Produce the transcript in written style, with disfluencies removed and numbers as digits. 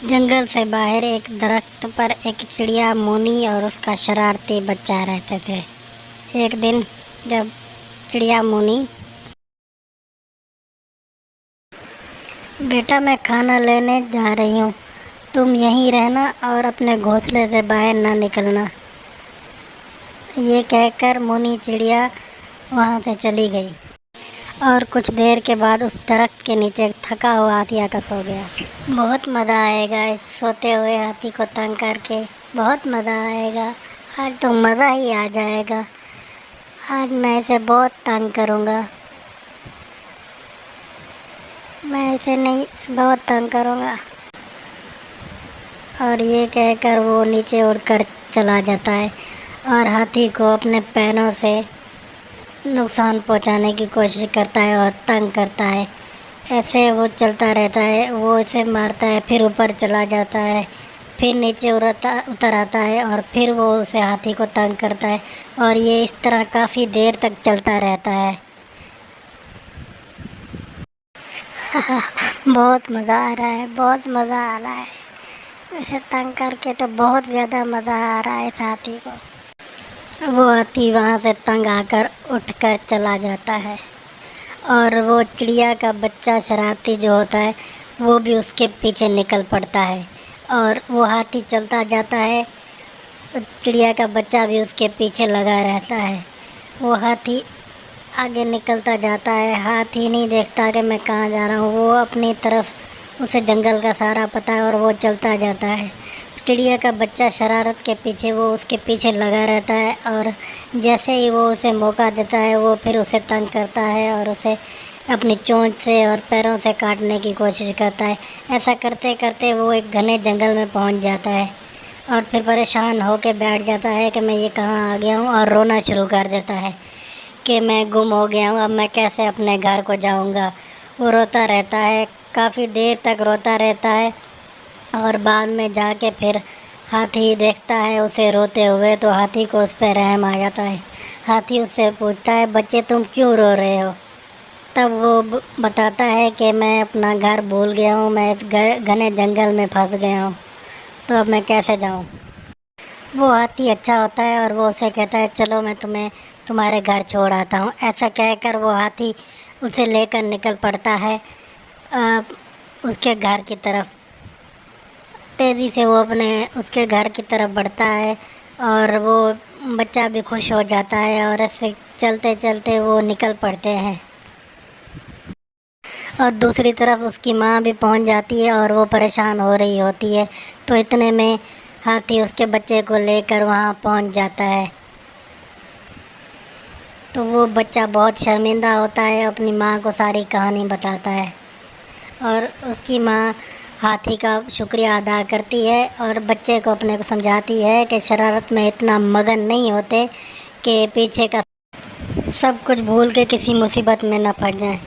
जंगल से बाहर एक दरख्त पर एक चिड़िया मोनी और उसका शरारती बच्चा रहते थे। एक दिन जब चिड़िया मोनी, बेटा मैं खाना लेने जा रही हूँ, तुम यहीं रहना और अपने घोंसले से बाहर ना निकलना। ये कहकर मोनी चिड़िया वहाँ से चली गई और कुछ देर के बाद उस दरख्त के नीचे थका हुआ हाथी आकर सो गया। बहुत मज़ा आएगा इस सोते हुए हाथी को तंग करके, बहुत मज़ा आएगा। आज तो मज़ा ही आ जाएगा। आज मैं इसे बहुत तंग करूँगा, मैं इसे नहीं बहुत तंग करूँगा। और ये कहकर वो नीचे उड़कर चला जाता है और हाथी को अपने पैरों से नुकसान पहुंचाने की कोशिश करता है और तंग करता है। ऐसे वो चलता रहता है, वो इसे मारता है, फिर ऊपर चला जाता है, फिर नीचे उतर आता है और फिर वो उसे हाथी को तंग करता है और ये इस तरह काफ़ी देर तक चलता रहता है। बहुत मज़ा आ रहा है, बहुत मज़ा आ रहा है। इसे तंग करके तो बहुत ज़्यादा मज़ा आ रहा है इस हाथी को। वो हाथी वहाँ से तंग आकर उठकर चला जाता है और वो चिड़िया का बच्चा शरारती जो होता है वो भी उसके पीछे निकल पड़ता है और वो हाथी चलता जाता है, चिड़िया का बच्चा भी उसके पीछे लगा रहता है। वो हाथी आगे निकलता जाता है, हाथी नहीं देखता कि मैं कहाँ जा रहा हूँ। वो अपनी तरफ, उसे जंगल का सारा पता है और वो चलता जाता है। चिड़िया का बच्चा शरारत के पीछे, वो उसके पीछे लगा रहता है और जैसे ही वो उसे मौका देता है वो फिर उसे तंग करता है और उसे अपनी चोंच से और पैरों से काटने की कोशिश करता है। ऐसा करते करते वो एक घने जंगल में पहुंच जाता है और फिर परेशान होकर बैठ जाता है कि मैं ये कहाँ आ गया हूँ, और रोना शुरू कर देता है कि मैं गुम हो गया हूँ, अब मैं कैसे अपने घर को जाऊँगा। वो रोता रहता है, काफ़ी देर तक रोता रहता है और बाद में जाके फिर हाथी देखता है उसे रोते हुए, तो हाथी को उस पर रहम आ जाता है। हाथी उससे पूछता है, बच्चे तुम क्यों रो रहे हो? तब वो बताता है कि मैं अपना घर भूल गया हूँ, मैं इस घने जंगल में फंस गया हूँ, तो अब मैं कैसे जाऊँ। वो हाथी अच्छा होता है और वो उसे कहता है, चलो मैं तुम्हें तुम्हारे घर छोड़ आता हूँ। ऐसा कहकर वो हाथी उसे लेकर निकल पड़ता है उसके घर की तरफ। तेज़ी से वो उसके घर की तरफ बढ़ता है और वो बच्चा भी खुश हो जाता है और ऐसे चलते चलते वो निकल पड़ते हैं। और दूसरी तरफ उसकी माँ भी पहुंच जाती है और वो परेशान हो रही होती है, तो इतने में हाथी उसके बच्चे को लेकर वहाँ पहुंच जाता है। तो वो बच्चा बहुत शर्मिंदा होता है, अपनी माँ को सारी कहानी बताता है और उसकी माँ हाथी का शुक्रिया अदा करती है और बच्चे को अपने को समझाती है कि शरारत में इतना मगन नहीं होते कि पीछे का सब कुछ भूल के किसी मुसीबत में न फंस जाएं।